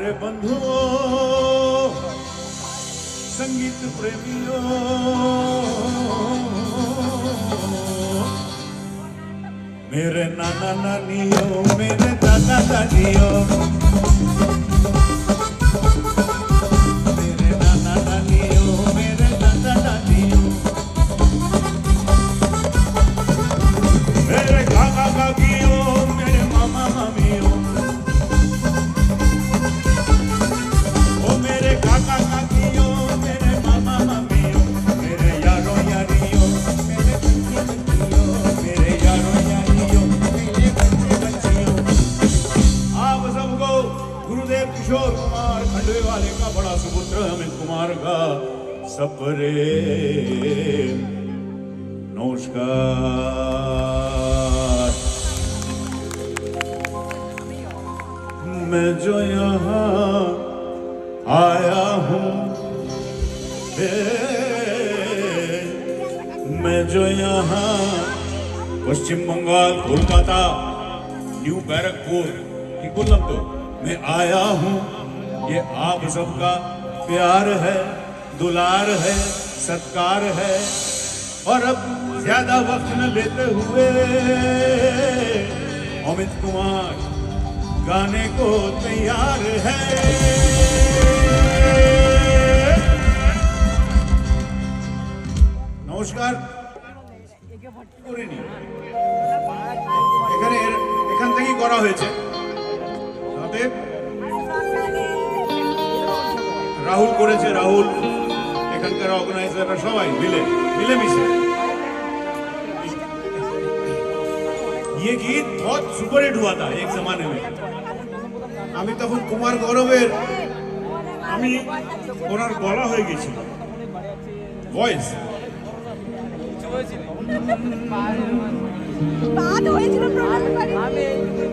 प्यारे बंधुओं, संगीत प्रेमियों, मेरे नाना नानियों, मेरे दादा दादियों, मेरे नाना नानियों, मेरे दादा दादियों, मेरे काका काकियों, मेरे मामा मामियों, ओ मेरे काका काकियों, मेरे मामा मामियों, मेरे यारों यारियों, मेरे बच्चे बच्चियों, मेरे यारों यारियों, मेरे बच्चे बच्चियों, आप सबको गुरुदेव किशोर कुमार खंडवे वाले का बड़ा सुपुत्र अमित कुमार का सप्रेम नमस्कार। मैं जो यहाँ आया हूँ, मैं जो यहाँ पश्चिम बंगाल कोलकाता न्यू बैरकपुर की कुल्लम में आया हूँ, ये आप सबका प्यार है, दुलार है, सत्कार है। और अब ज्यादा वक्त न लेते हुए अमित कुमार गाने को तैयार है। নমস্কার। করিনি, এখান থেকেই করা হয়েছে। রাহুল করেছে, রাহুল এখানকার অর্গানাইজাররা সবাই मिलेमिशे। ये गीत बहुत सुपर हिट हुआ था एक जमाने में। আমি তখন কুমার গৌরবের আমি ওনার গলা হয়ে গেছিল, ভয়েস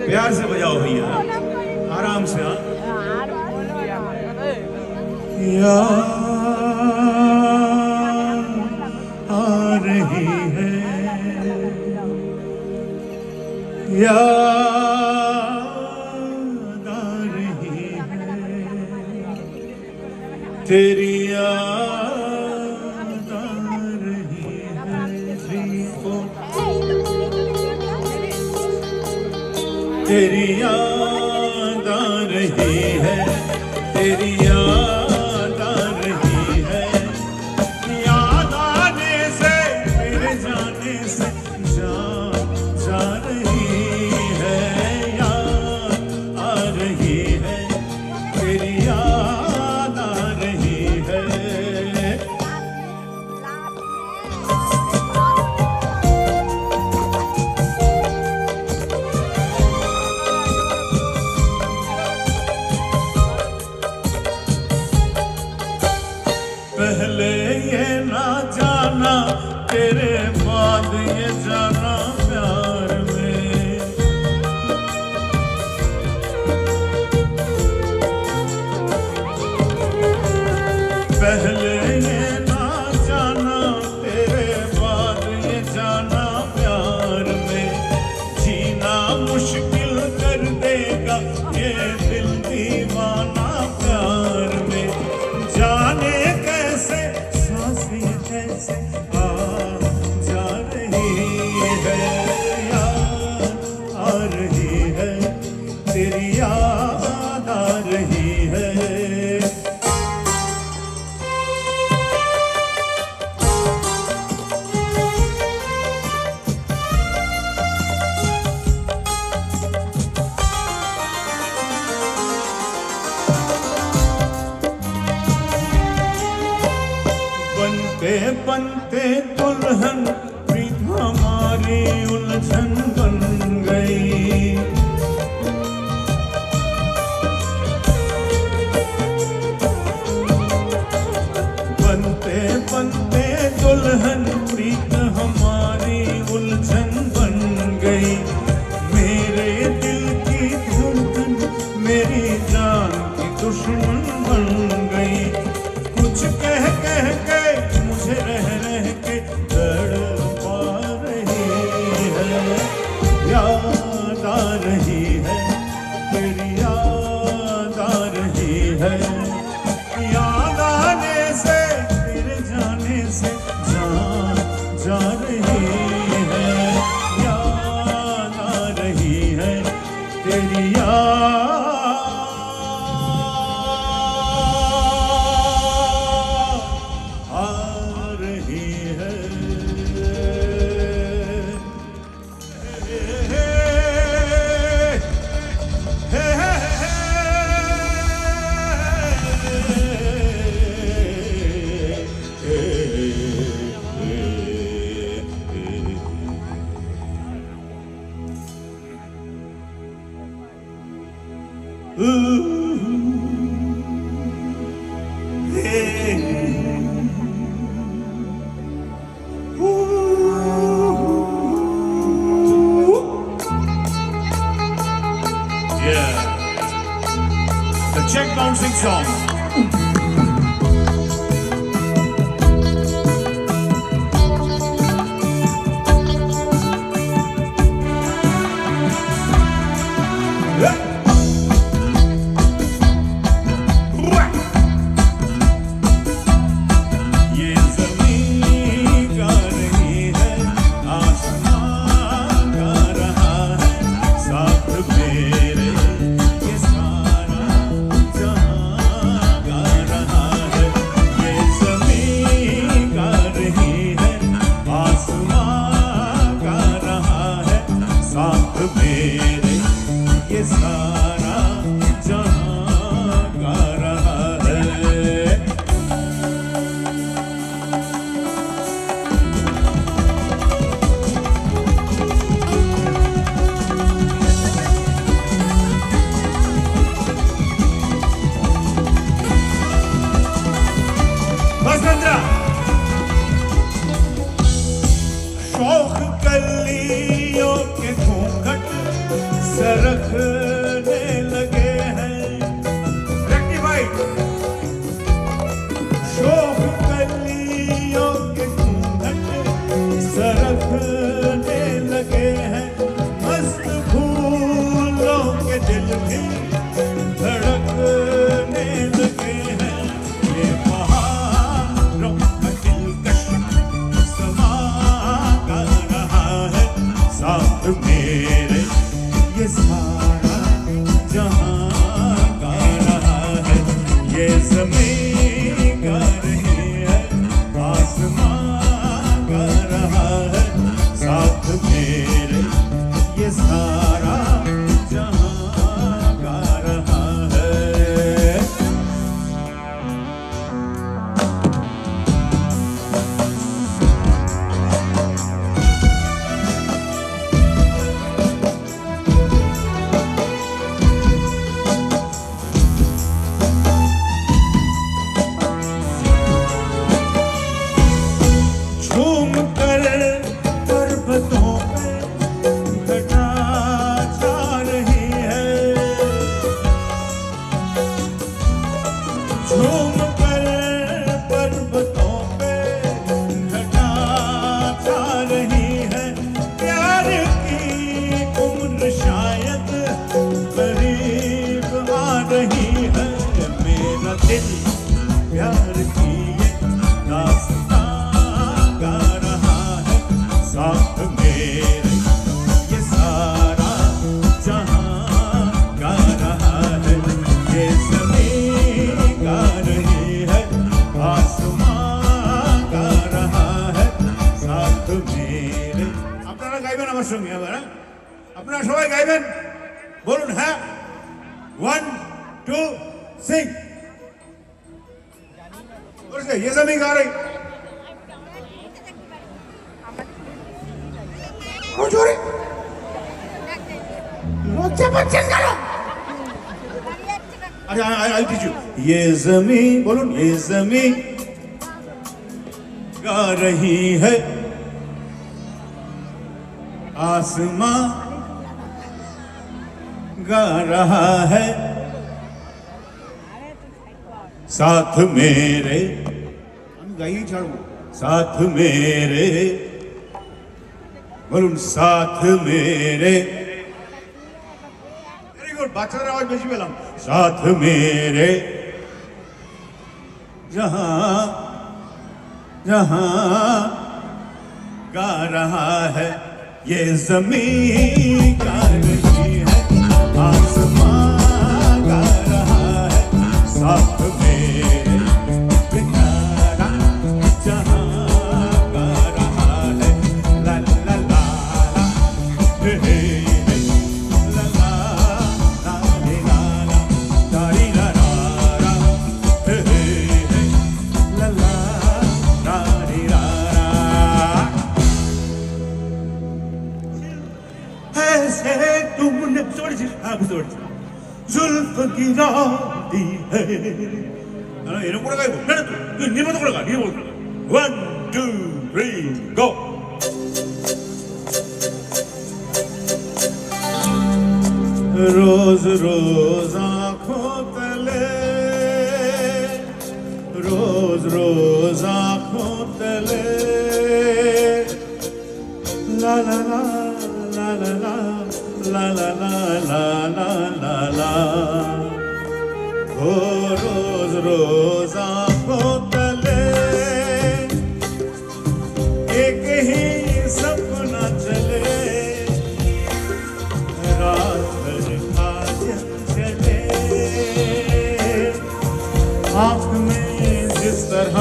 प्यार से बजाओ भैया, आराम से। हाँ, आ रही है याद आ रही है, तेरी याद आ रही है, तेरी याद आ रही है, तेरी याद आ रही है, याद आने से मेरे जाने से जा रही है, याद आ रही है, तेरी याद आ रही है। पहले ये ना जाना, तेरे बाद ये जाना प्यार में। पहले ये ना जाना, तेरे बाद ये जाना प्यार में। जीना मुश्किल कर देगा ये दिल दीवाना प्यार में। जाने कैसे सांसें कैसे आ जा रही है, याद आ रही है, तेरी याद आ रही है। बनते बनते दुल्हन प्रीत हमारी उलझन बन गई। बनते बनते दुल्हन प्रीत हमारी उलझन बन गई। मेरे दिल की धड़कन मेरी जान की दुश्मन बन गई। कुछ कह कह के मुझे रह रह के तड़पा रही है, है, याद आ रही है तेरी याद आ रही है। Yeah, the check bouncing song. ये ज़मीं गा रही है, आसमां गा रहा है, साथ मेरे ये सारा जहां गा रहा है। ये ज़मीं गा रही है, आसमां गा रहा है, साथ मेरे ये सारा जहां गा रहा है। बस बंद्रा शौक कलियों के घूंघट सरकने लगे हैं। रेक्टिफाइड शौक कलियों के घूंघट सरकने लगे हैं। मस्त फूलों के दिल भी धड़कने लगे हैं। ये बहारों का दिलकश समा गा रहा है, साथ मेरे ये सारा जहां गा रहा है। ये ज़मीं गा रही है, आसमां गा रहा है, साथ मेरे ये सारा जहां गा रहा है। झूम कर पर्वतों पे घटा छा रही है। झूम कर पर्वतों पे घटा छा रही है। प्यार की उम्र शायद करीब आ रही है। मेरा दिल प्यार की ये दास्तां गा रहा है, साथ मेरे ये सारा जहां गा रहा है। ये ज़मीं गा रही है, आसमां गा रहा है, साथ मेरे। আপনারা গাইবেন আমার সঙ্গে আবার, হ্যাঁ? আপনারা সবাই গাইবেন, বলুন হ্যাঁ। 1 2 সিং। ये ज़मीं गा रही जोरे लज्जा बच्चन करो। अरे आई टीच यू। ये ज़मीं बोलूं, ये ज़मीं गा रही है, आसमां गा रहा है, साथ मेरे गाइए छाड़ू, साथ मेरे बोलूं, साथ मेरे। वेरी गुड, बाচ্চাদের আওয়াজ বেশি পেলাম। साथ मेरे जहां जहां गा रहा है, ये ज़मीन गा रही है, आसमां गा रहा है, साथ मेरे प्यारा जहां गा रहा है, ला ला ला ला, हे हे हे, ला ला ला ला ला, ला ला ला, हे हे हे, ला ला ला ला ला। ऐसे तुमने जुल्फ गिरा दी है। 이런 거라가 이거. 나는 니만 거라가 니 뭐. 1 2 3 go. रोज रोज आँखों तले, रोज रोज आँखों तले, ला ला ला ला ला ला ला ला ला ला ला ला, ओ रोज रोज आँखों तले एक ही सपना चले, रात भर काजल चले, आँख में जिस तरह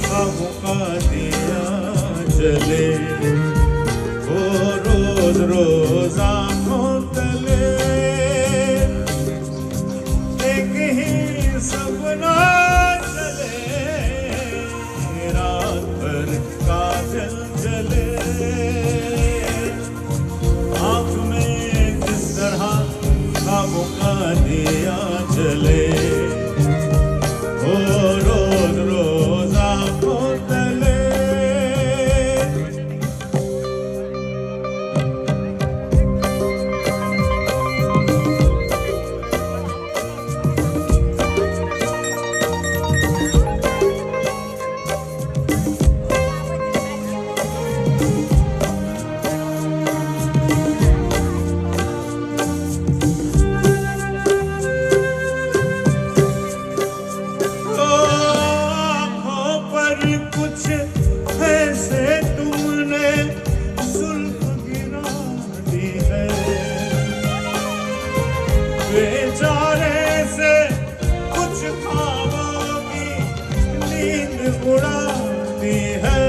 ख्वाबों का दिया जले, ओ रोज रोज आँखों तले एक ही सपना चले, रात भर काजल जले, आँख में जिस तरह ख्वाबों का दिया जले, ओ रोज रोज आँखों तले। बेचारे से कुछ ख्वाबों की नींद उड़ाती है,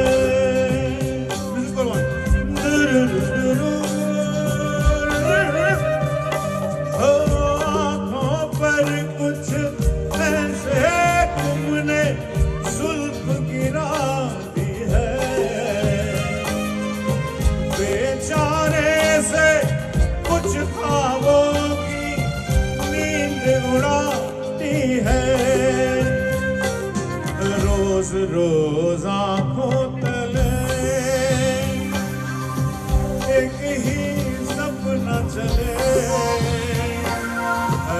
आँखों पर कुछ ऐसे तुमने जुल्फ गिरा दी है, बेचारे से कुछ ख्वाबों उड़ाती है, रोज रोज आँखों तले एक ही सपना चले,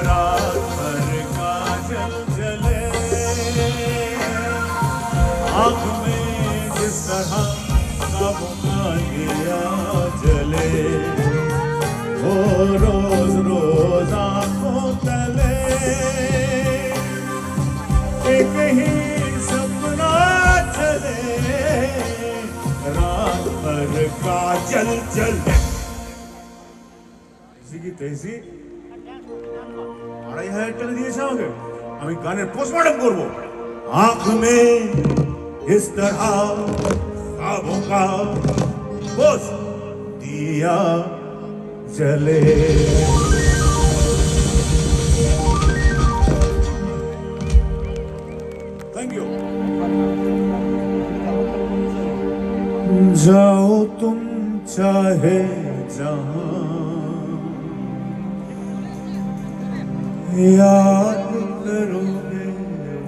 रात भर काजल जले, आँख में जिस तरह ख्वाबों का दिया जले, ओ रोज रोज आँखों तले एक ही सपना चले, रात भर काजल जले। इसी की तैसी আড়াই হাজার টাকা দিয়েছে আমাকে, আমি গানের পোস্টমর্টম করবো। आँख में इस तरह ख्वाबों का बोझ दिया जले। Thank you. जाओ तुम चाहे जहां, याद करोगे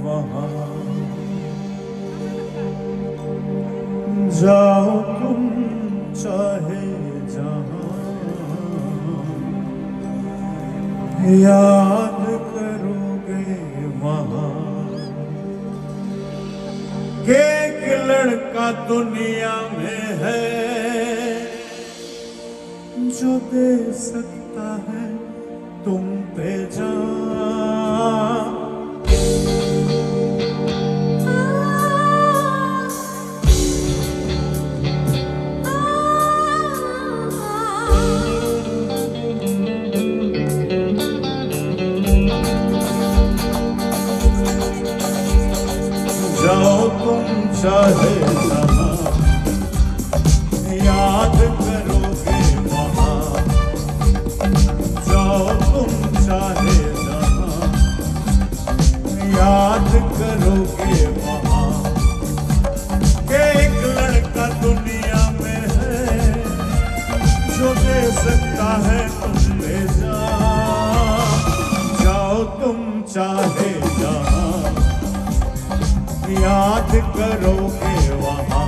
वहां, जाओ तुम चाहे जहां, याद करोगे वहां, के एक लड़का दुनिया में है जो दे सकता है तुम पे जान। सकता है तुम ले जाओ तुम चाहे जहां याद करोगे वहां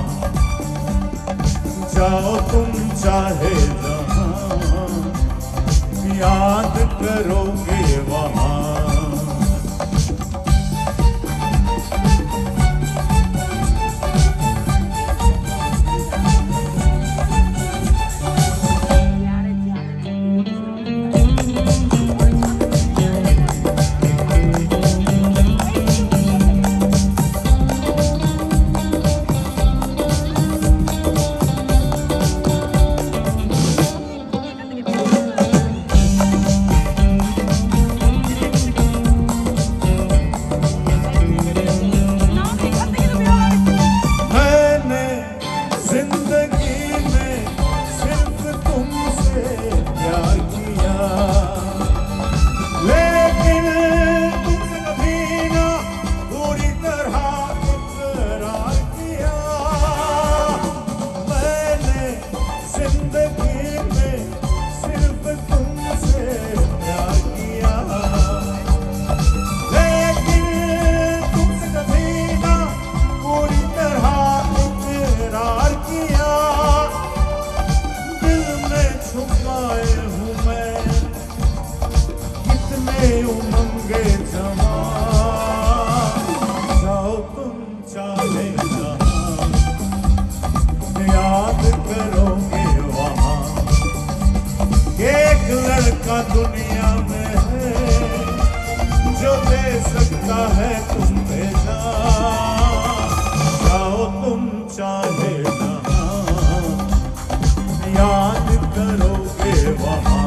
जाओ तुम चाहे जहां याद करोगे वहां उमंगे जमा जाओ तुम चाहे जहां याद करोगे वहां एक लड़का दुनिया में है जो दे सकता है तुम पे जाओ तुम चाहे जहां याद करोगे वहां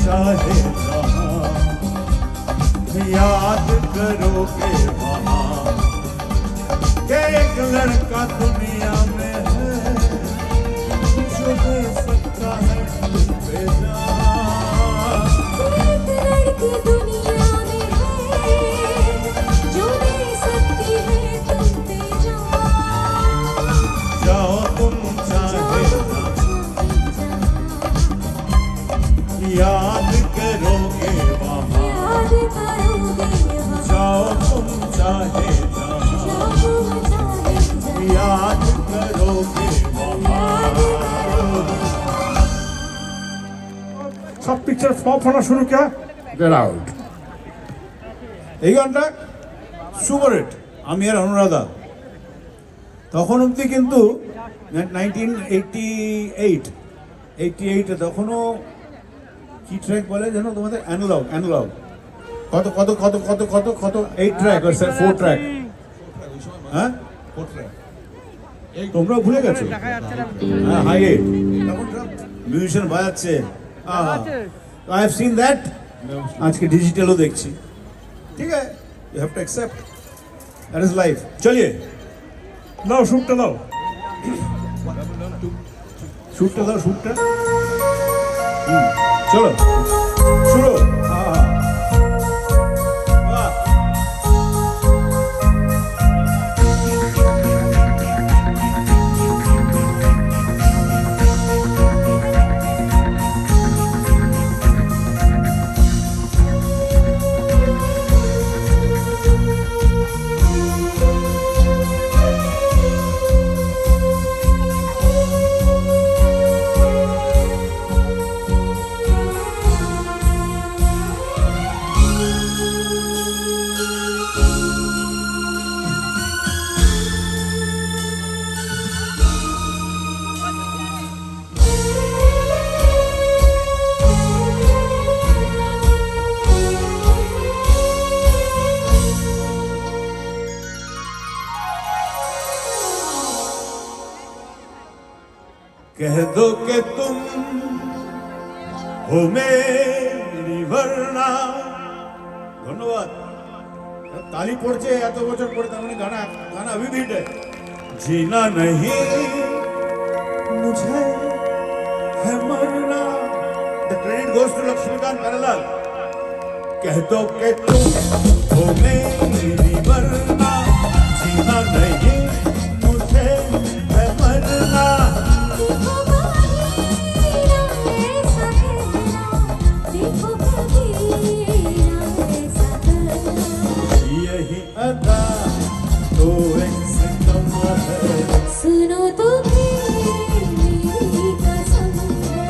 चाहे जहां याद करोगे वहां के एक लड़का दुनिया में है जो दे सकता है तुम पे जान एक लड़की दुनिया में है जो दे सकती है तुम पे जान जाओ तुम चाहे याद करोगे वहां जाओ तुम चाहे याद करोगे वहां সব পিকচার ফ্লপ হওয়া শুরু কিয়া গেট আউট এই গানটা সুপার হিট আমি আর অনুরাধা তখন অবধি কিন্তু 1988 তখনও কি ট্র্যাক বলে জানো তোমাদের অ্যানালগ কত কত কত কত কত কত 8 ট্র্যাক আর 4 ট্র্যাক হ্যাঁ 4 ট্র্যাক তোমরা ভুলে গেছো হ্যাঁ হাই 8 তখন মিউজিশিয়ান বাজাচ্ছে I have seen that আজকে ডিজিটালও দেখছি ঠিক আছে you have to accept that is life চলিয়ে দাও শুটটা দাও। শুটটা দাও, শুটটা। চলো শুরু। বাহ। कह दो कि तुम हो मेरी वरना। ধন্যবাদ। ताली पड़ছে এত বছর পরে, তার মানে গানা গানা अभी भी है। जीना नहीं मुझे है मरना। The credit goes to Laxmikant Pyarelal. कह दो कि तुम हो मेरी वरना, जीना नहीं मुझे है मरना। यही अदा तो एक सितम है। सुनो तो मेरी कसम है।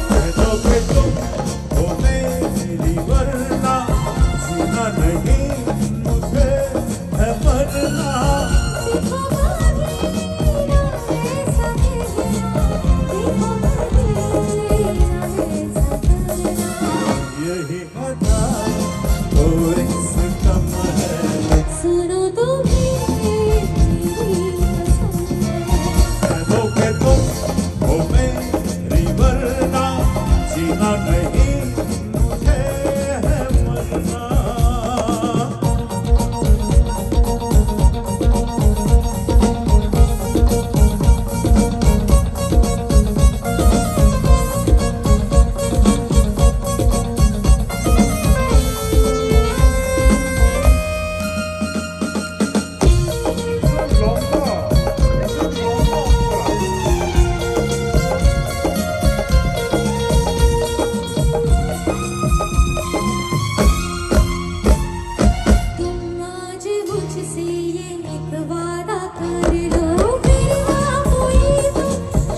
कह दो कि तुम हो मेरी वरना, जीना नहीं मुझे है मरना। देखो बाबीना ऐसा कहना, देखो बाबीना ऐसा कहना। यही अदा तो एक सितम है। सुनो तो मेरी कसम है। कह दो कि तुम हो मेरी वरना, जीना नहीं मुझे है मरना। तुम आज मुझसे ये एक वादा कर लो, फिर हाँ कोई तो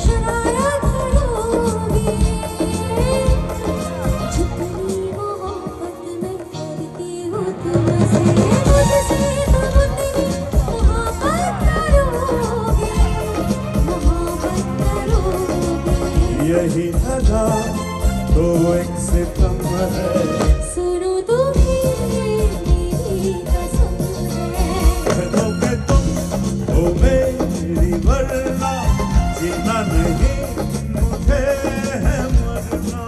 शरारत करोगे। जितनी मोहब्बत मैं करती हूँ तुमसे, मुझसे तुम उतनी मोहब्बत करोगे, मोहब्बत करोगे। यही अदा तो एक सितम है। सुनो तो मेरी कसम है। कह दो कि तुम हो मेरी वरना, जीना नहीं मुझे है मरना।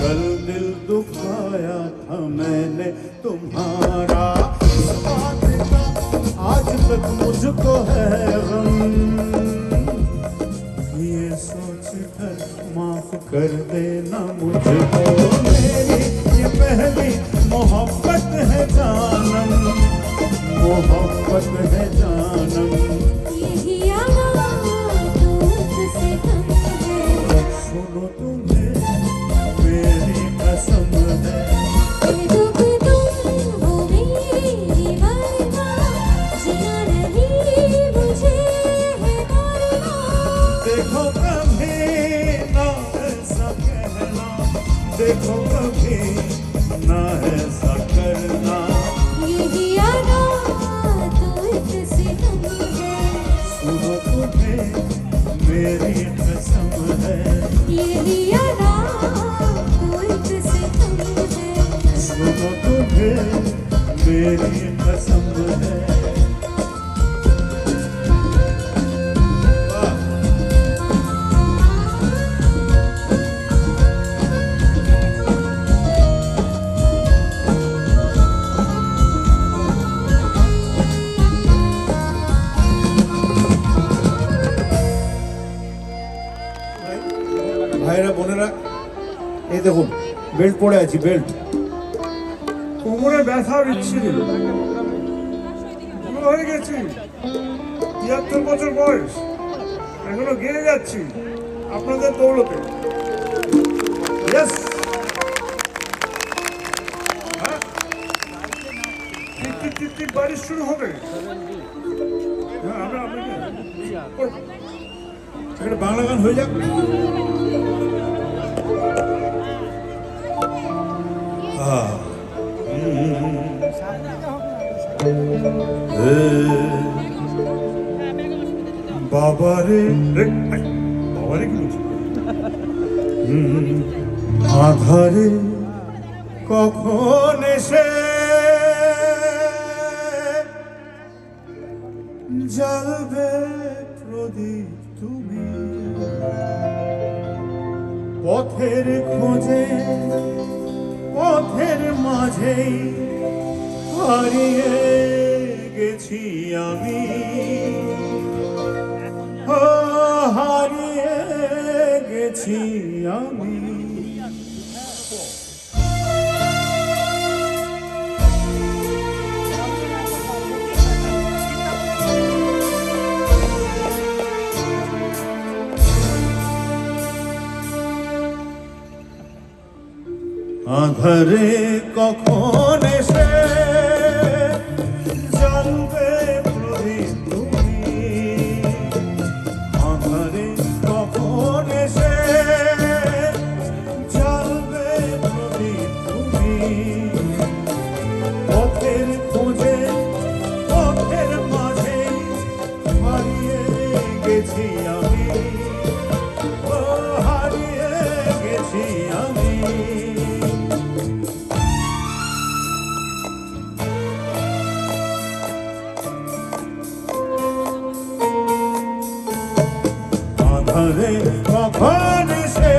कल दिल दुखाया था मैंने तुम्हारा, इस बात का आज तक मुझको है गम। ये सोच कर माफ कर देना मुझको, मेरी ये पहली मोहब्बत है जानम, मोहब्बत है जानम। यही आवाज़ तो तुझसे कम है। सुनो तुम्हें मेरी कसम है। कह दो कि तुम हो मेरी वरना, जीना नहीं मुझे है मरना। देखो कभी ना ऐसा कहना, देखो कभी ना ऐसा करना। यही आवाज़ तो तुझसे कम है। मेरी कसम है यही अदा तो एक सितम है सुनो तुम्हें मेरी कसम है ভাইরা বোনেরা, এই দেখুন বেল্ট পরে আছি, বেল্ট। কোমরে ব্যথার ইচ্ছে ছিল বুড়ো হয়ে গেছি ৭৩ বছর বয়স এখনো গেয়ে যাচ্ছি আপনাদের দৌলতে Yes! হ্যাঁ? টিপ টিপ টিপ টিপ বারিশ শুরু হবে হ্যাঁ আমরা আপনাকে একটা বাংলা গান হয়ে যাক। বাবারে বাবারে কি বলছি আধারে কখন এসে জ্বালবে প্রদীপ তুমি পথের খোঁজে পথের মাঝেই হারিয়ে গেছি আমি হারিয়ে গেছি আমি আধারে কখন এসে জ্বলবে প্রদীপ তুমি আধারে কখন এসে জ্বলবে প্রদীপ তুমি পথের খোঁজে পথের মাঝে হারিয়ে গেছি আমি হারিয়ে গেছি আমি আধারে কখন এসে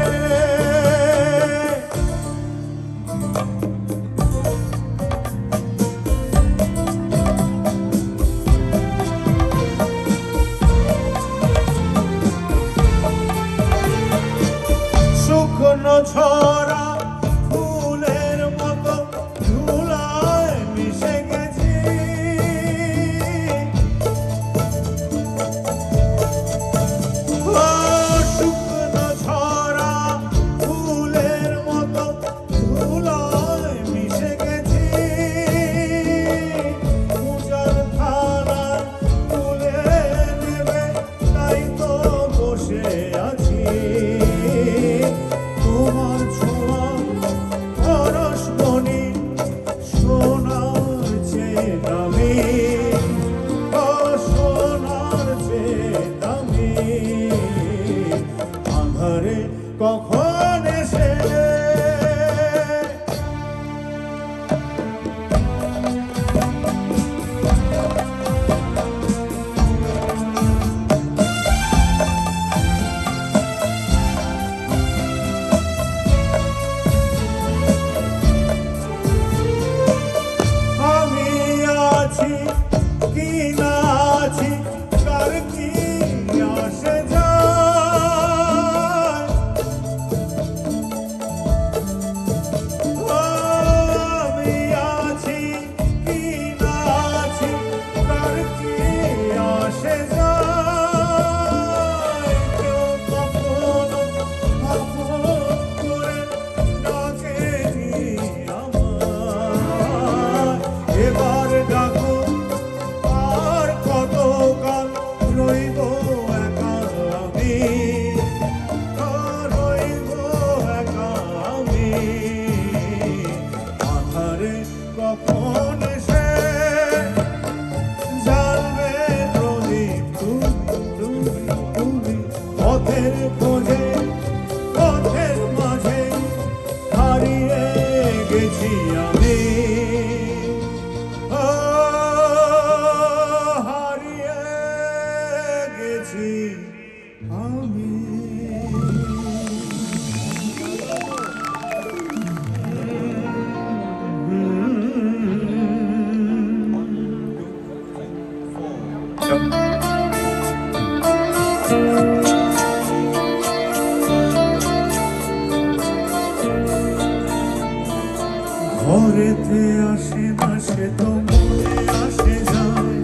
শুকনো ছড়া ফুলের মতো ধুলায় মিশে গেছি শুকনো ছড়া ঘরেতে আসে না সে তো মনে আসে যায়,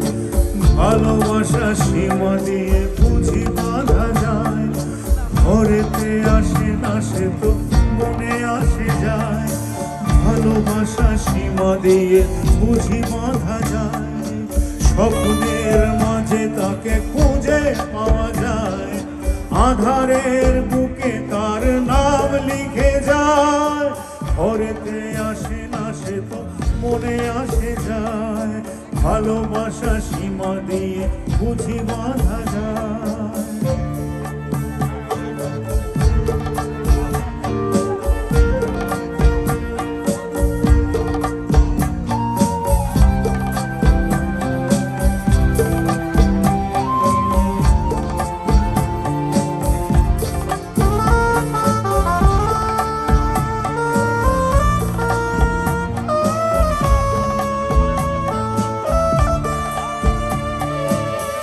ভালোবাসা সীমা দিয়ে বুঝি বাঁধা যায়। ঘরেতে আসে না সে তো মনে আসে যায়, ভালোবাসা সীমা দিয়ে বুঝি বাঁধা যায়। স্বপ্নের মাঝে তাকে খুঁজে পাওয়া যায়, আধারের বুকে তার নাম লিখে যায়। ঘরেতে আসে না সে তো মনে আসে যায়, ভালোবাসা সীমা দিয়ে বুঝি বাঁধা যায়।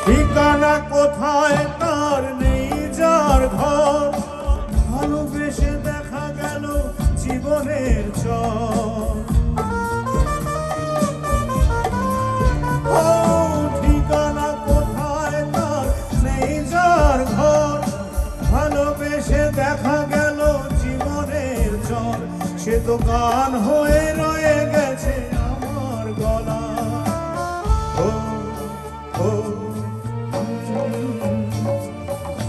ঠিকানা কোথায় তার নেই যার ঘর, ভালোবেসে দেখা গেল জীবনের চর। ও ঠিকানা কোথায় তার নেই যার ঘর, ভালোবেসে দেখা গেল জীবনের চর। সে তো গান হয়ে রয়ে গেছে আমার গলা। ও ও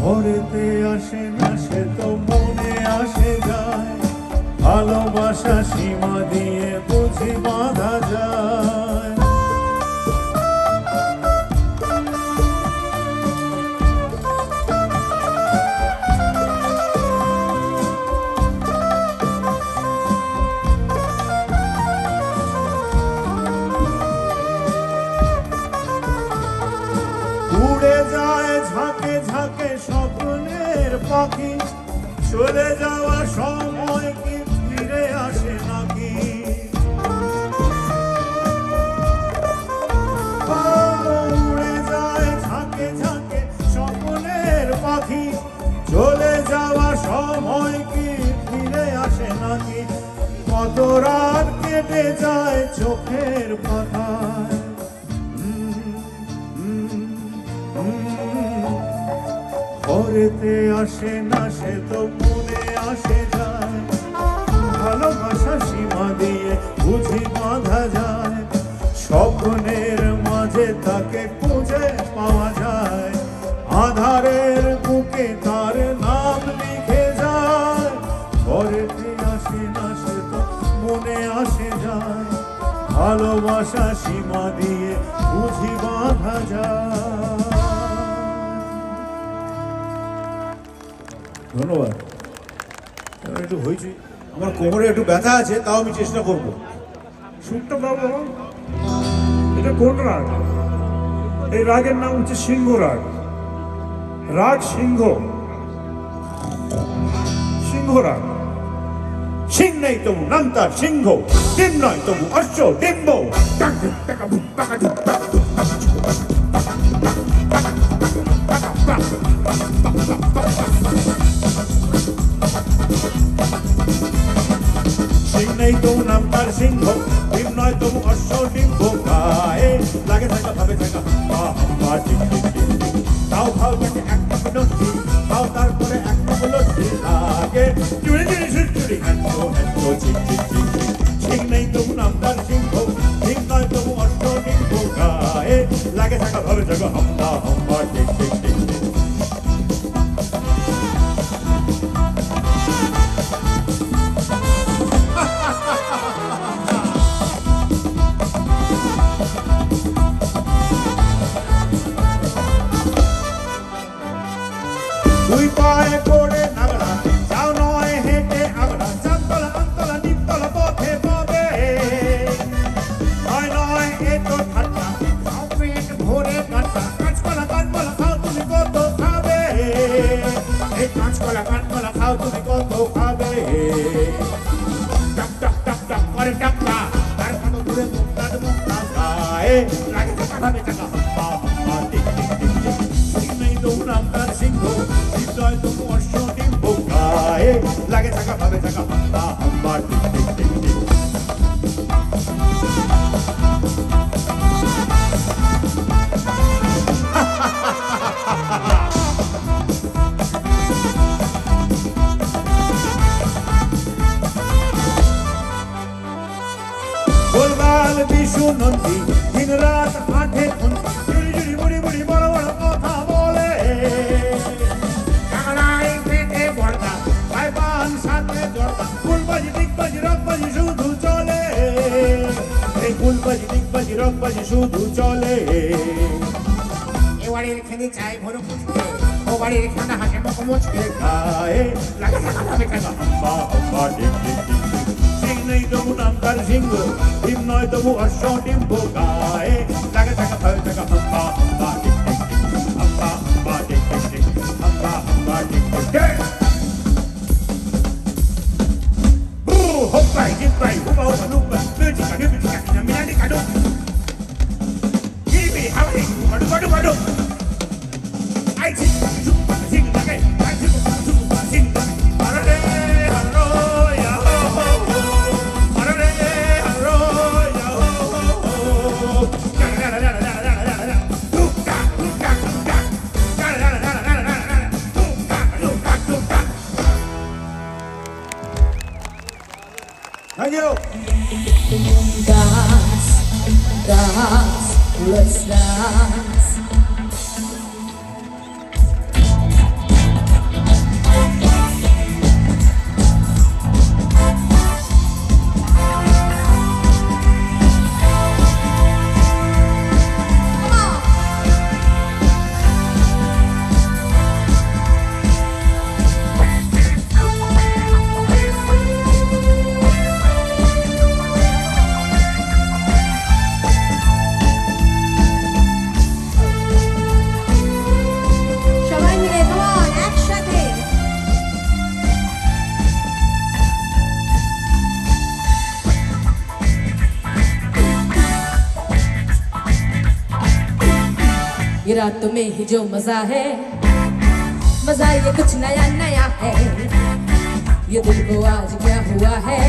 ঘরেতে আসে না সে তো মনে আসে যায়, ভালোবাসা সীমা দিয়ে বুঝি বাঁধা যায়। উড়ে যায় ঝাঁকে ঝাঁকে স্বপ্নের পাখি, চলে যাওয়া সময় কি ফিরে আসে নাকি? ও, উড়ে যায় ঝাঁকে ঝাঁকে স্বপ্নের পাখি, চলে যাওয়া সময় কি ফিরে আসে নাকি? কত রাত কেটে যায় চোখের পাতায়, ঘরেতে আসে না সে তো মনে আসে যায়, ভালোবাসা সীমা দিয়ে বুঝি বাঁধা যায়। স্বপ্নের মাঝে তাকে খুঁজে পাওয়া যায়, আধারের বুকে তার নাম লিখে যায়। ঘরেতে আসে না সে তো মনে আসে যায়, ভালোবাসা সীমা দিয়ে বুঝি বাঁধা যায়। ধন্যবাদ। এবার একটু হয়েছে, আমার কোমরে একটু ব্যথা আছে, তাও আমি চেষ্টা করব। সুরটা বাবু, এটা কোন রাগ? এই রাগের নাম হচ্ছে সিংহ রাগ। রাগ সিংহ, সিংহ রাগ। সিং নেই তবু নাম তার সিংহ, ডিম নয় তবু অশ্ব ডিম্ব। সিং নেই তবু নাম তার সিংহ, ডিম নয় তবু অশ্ব ডিম্ব। গায়ে লাগে থাকা ভাবে থাকা তাও ভাও থাকে এক কাপ লস্যি, তাও তারপরে এক কাপ লস্যি লাগে। চুড়ি চুড়ি চুড়ি চুড়ি এত এত চিক চিক চিক চিক। সিং নেই তবু নাম তার সিংহ, ডিম নয় তবু অশ্ব ডিম্ব। গায়ে লাগে থাকা ভাবে থাকা হাম্বা হাম্বা টিক টিক টিক টিক। দুই পায়ে করে নাগড়া, যাও নয় হেঁটে আগড়া। চারতলা পাঁচতলা নিচতলা পথে পাবে, নয় নয় এ তো ঠাট্টা, খাও পেট ভরে কাঁটা। কাঁচকলা কাঠকলা খাও তুমি কত খাবে, এই কাঁচকলা কাঠকলা খাও তুমি কত খাবে। টাক টাক টাক টাক করে টাকা, তার কত দূরে মুক্তা মুক্তা গায়ে লাগে টাকা ভাবে টাকা হাম্পা হাম্পা টিক টিক টিক টিক। সিং নেই তো নাম তার সিংহ, chaka babe chaka hamba hamba tik tik tik tik গোলমাল বিশু নন্দী দিন রাত হাঁটে খুন্তি জুড়ি জুড়ি বুড়ি বুড়ি বড় বড় কথা বলে কানাই পেটে বড়দা ভাই পান সাথে জড়দা ফুলবাজি দিগবাজি রকবাজি শুধু চলে এই ফুলবাজি দিগবাজি রকবাজি শুধু চলে এ বাড়ির খেতে চাই ভরে ফুচকে ও বাড়ির খানা হাসে মুখ মুচকে খায় লাগা লাগা লাগা লাগা হাম্বা হাম্বা টিক টিক টিক সিং নেই তবু নাম তার সিংহ ডিম নয় তবু অশ্ব ডিম্ব গায়ে লাগে থাকা ফল থাকা হাম্বা হাম্বা টিক টিক টিক হাম্বা হাম্বা টিক টিক টিক হাম্বা হাম্বা টিক টিক টিক ব্রু হপ্পাই জিপ্পাই হুবা হুবা নুবা মিউজিকা মিউজিকা মিনামিনাটি কাডু গিবি হাওয়াই কাডু কাডু কাডু আই ছি জুপা জিং লাগে আই ছি জুপা জিং লাগে আরে হ্যালো ইয়া আরে হ্যালো ইয়া টুকা টুকা টুকা Thank you. Dance, dance, let's dance. সবাই মিলে come on, একসাথে। ये रातों में ही जो मजा है, मजा ये कुछ नया नया है। ये दिल को आज क्या हुआ है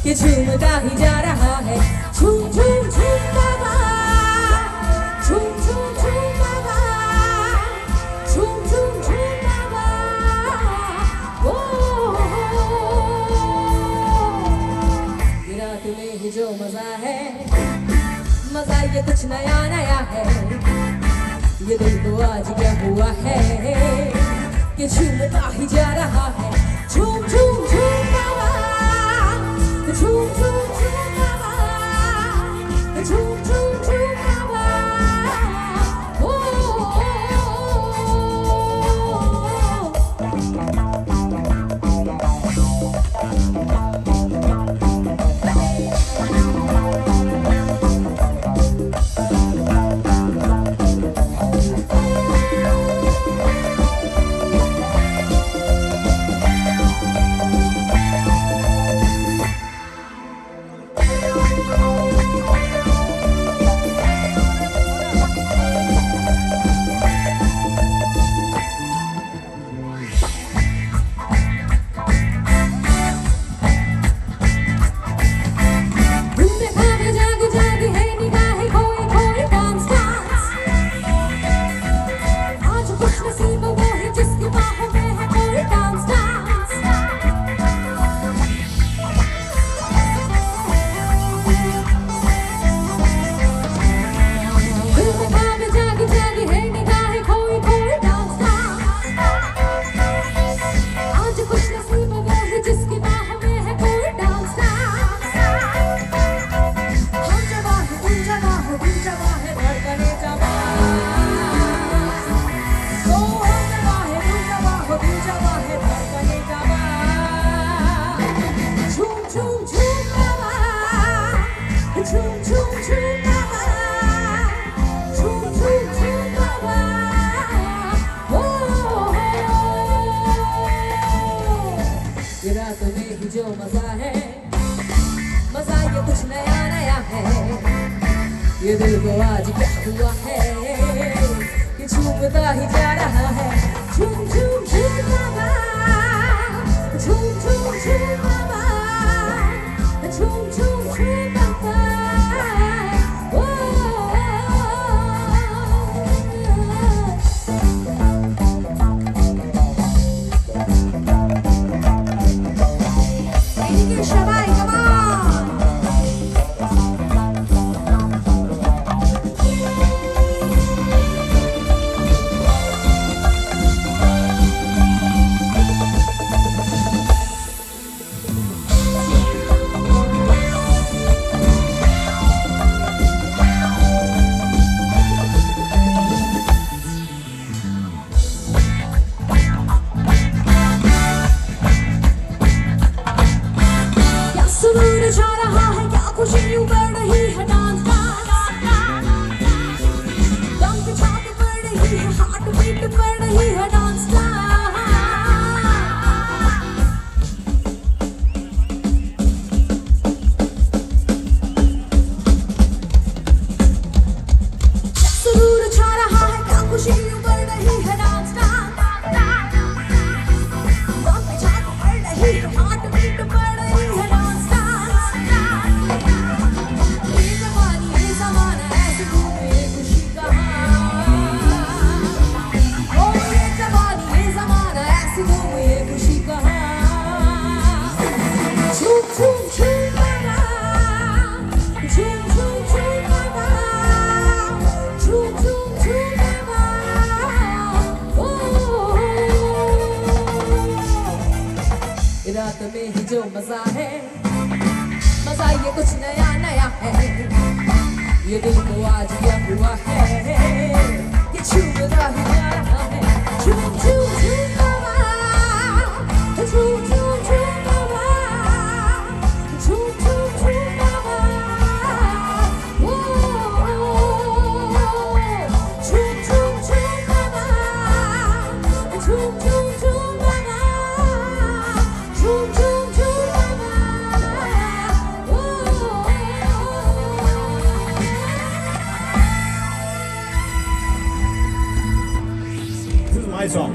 कि झूमता ही जा रहा है। झूम झूम झूम बाबा, झूम झूम झूम बाबा, झूम झूम झूम बाबा। ओ ये रात में ही जो मजा है, मजा ये कुछ नया नया है। ये दिल को आज क्या हुआ है कि झूमता ही जा रहा है। झूम झूम झूम बाबा, झूम झूम झूम बाबा, झूम झूम झूम बाबा। ओ जो मजा है, मजा ये कुछ नया नया है। ये दिल को आज क्या हुआ है कि झूमता ही जा रहा है। झूम झूम झूम बाबा, झूम रही है, हार्ट बीट बढ़ रही है नॉन स्टॉप। सुरूर छा रहा है, क्या खुशी बढ़ रही है नॉन स्टॉप। बात पे जान बढ़ रही है, हार्ट बीट बढ़ रही है नॉन स्टॉप। ये जवानी ये ज़माना ऐसे घूमे खुशी कहाँ। ओ ये जवानी ये ज़माना ऐसे घूमे खुशी कहाँ। झूम झूम झूम बाबा, झूम झूम झूम बाबा, झूम झूम झूम बाबा। ओ रात में ही जो मजा है, मजा ये कुछ नया नया है। ये दिल को आज क्या हुआ है, ये छूम रहा है। झूम झूम झूम बाबा, झूम झूम झूम बाबा, झूम झूम झूम बाबा। ओ झूम झूम झूम बाबा, झूम झूम झूम बाबा, झूम झूम झूम बाबा। ओ This is my song.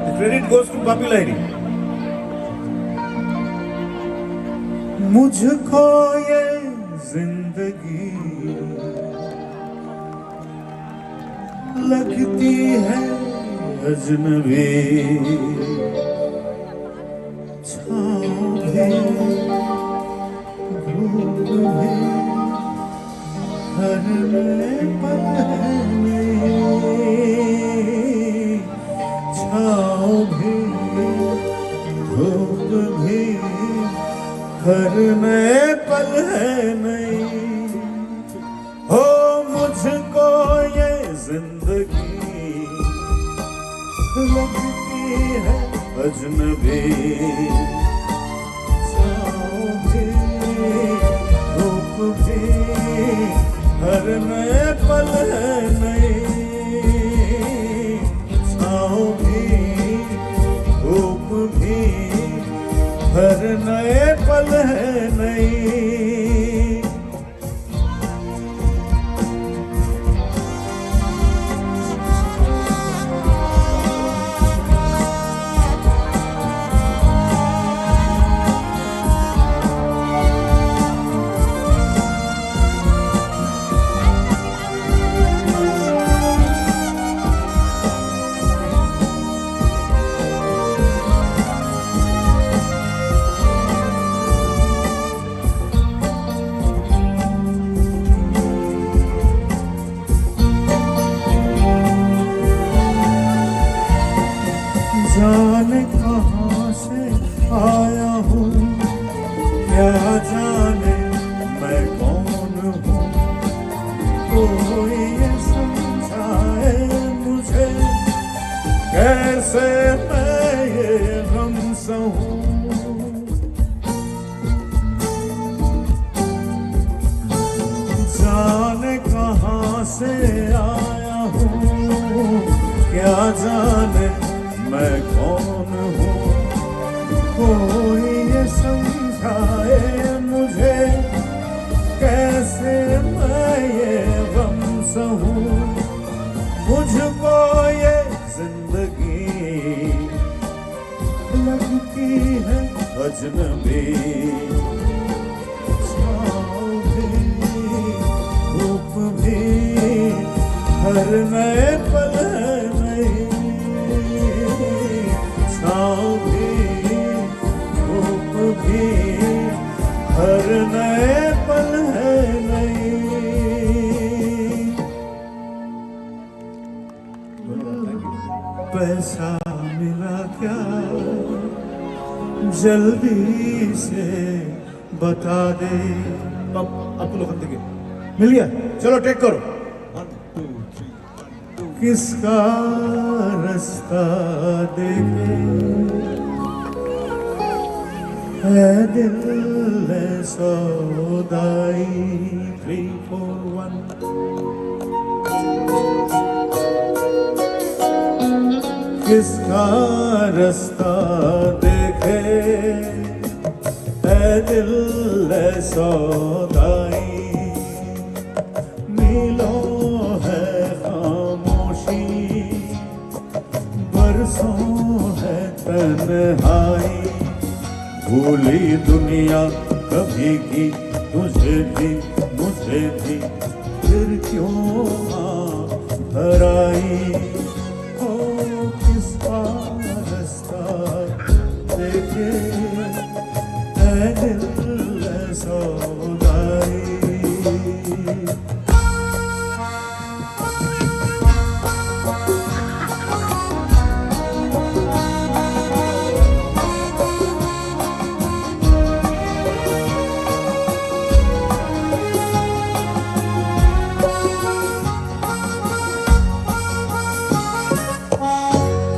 The credit goes to Papi Lahiri. मुझको ये जिंदगी लगती है अजनबी, छाँव भी धूप भी हर पल में, छाँव भी धूप भी हर नए पल है नहीं। हो मुझको ये जिंदगी लगती है अजनबी, छाँव भी धूप भी हर नए पल है नहीं। छाँव भी धूप भी हर नए पल है नहीं। जाने कहाँ से आया हूँ, क्या जाने मैं कौन हूँ। कोई ये समझाए मुझे, कैसे मैं ये गम सहूँ। जाने कहाँ से आया हूँ, क्या जाने मैं कौन हूँ। कोई ये समझाए मुझे, कैसे मैं ये गम सहूँ। मुझको ये जिंदगी लगती है अजनबी, छाँव भी धूप भी हर नए पल है नहीं। छाँव भी धूप भी हर नए पल है नहीं। पैसा मिला क्या जल्दी से बता दे। अब लोग देखिए, मिल गया, चलो टेक करो। 1 2 3 किसका रास्ता देखे है दिल सौदाई। 3 4 1 किसका रास्ता देखे ऐ दिल ऐ सौदाई, मीलों है खामोशी, बरसों है तन्हाई, भूली दुनिया कभी की तुझे भी मुझे भी, फिर क्यों हराई। ओ किसका रास्ता देखे ऐ दिल ऐ सौदाई।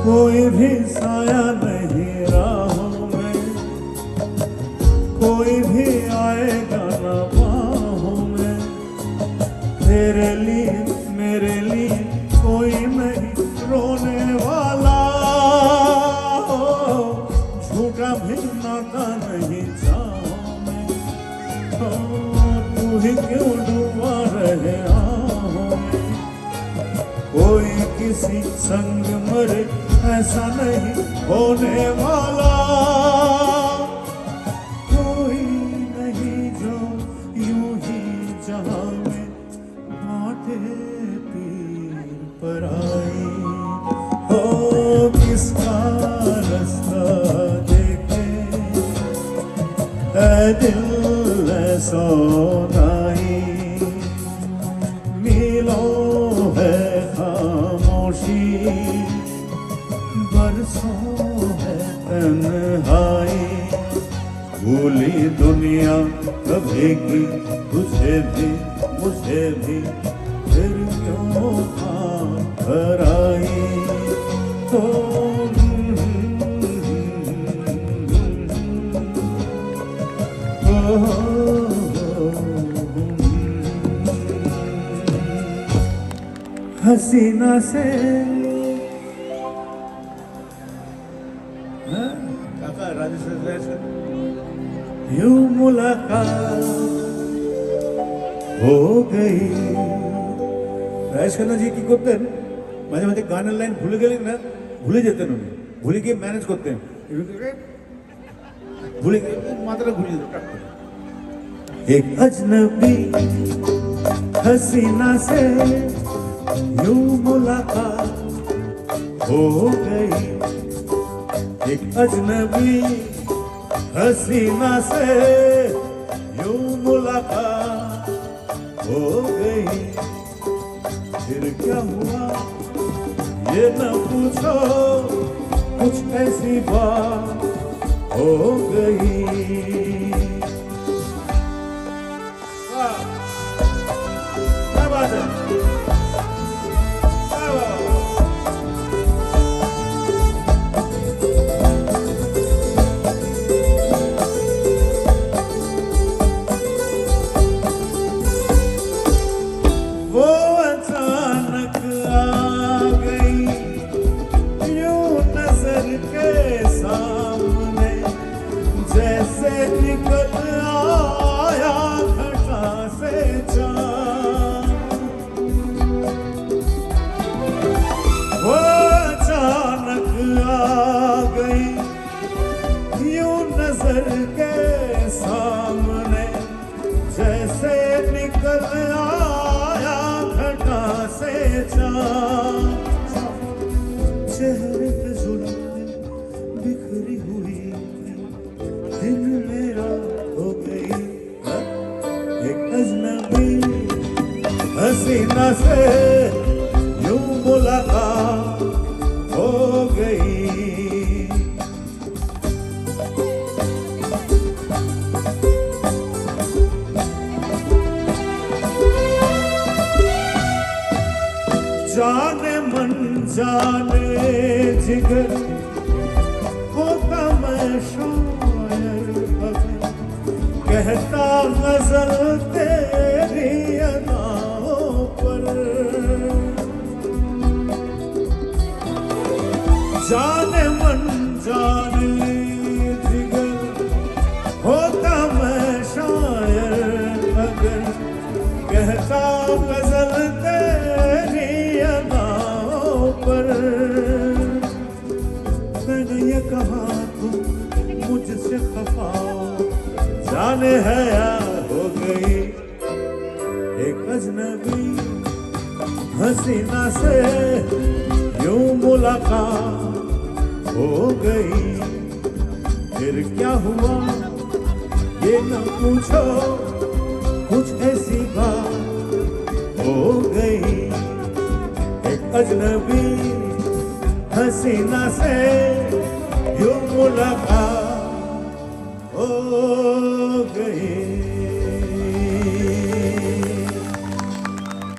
कोई भी साया नहीं राहों में, कोई भी आएगा ना बाहों में, तेरे लिए मेरे लिए कोई नहीं रोने वाला, झूठा भी नाता नहीं चाहों में, तू ही क्यों डूबा रहे आहों में, कोई किसी संग मरे ऐसा नहीं होने वाला, कोई नहीं जो यूं ही जहां में बांटे पीर पराई। हो किसका रास्ता देखे ऐ दिल ऐ सौदाई, मीलों है खामोशी, बरसों है तन्हाई, भूली दुनिया कभी की तुझे भी मुझे भी, फिर क्यों हराई। तो हसीना से काका यूं मुलाकात हो गई। राजेश जी की করতেন মাঝে মাঝে গানের লাইন ভুলে গেলেন না, ভুলে যেতেন উনি, ভুলে গিয়ে ম্যানেজ করতেন, ভুলে গিয়ে মাথাটা ঘুরিয়ে যেত। एक अजनबी हसीना से यूं मुलाकात हो गई, एक अजनबी हसीना से यूं मुलाकात हो गई, फिर क्या हुआ ये न पूछो, कुछ ऐसी बात हो गई। क्या बात है? वो अचानक आ गई यूं नजर के सामने, जैसे निकल आया घटा से चाँद। वो अचानक आ गई यूं नजर के सामने, जैसे निकल आया घटा से चाँद। चेहरे पे जुल्फें बिखरी हुई थी, दिन मेरा हो गई एक अजनबी हसीना से यूं मुलाकात हो गई। जाने मन जाने जिगर होता मैं शायर अगर, कहता गजल तेरी अदाओं पर। हसीना से यूं मुलाकात हो गई, फिर क्या हुआ ये न पूछो, कुछ ऐसी बात हो गई। एक अजनबी हसीना से यूं मुलाकात हो गई।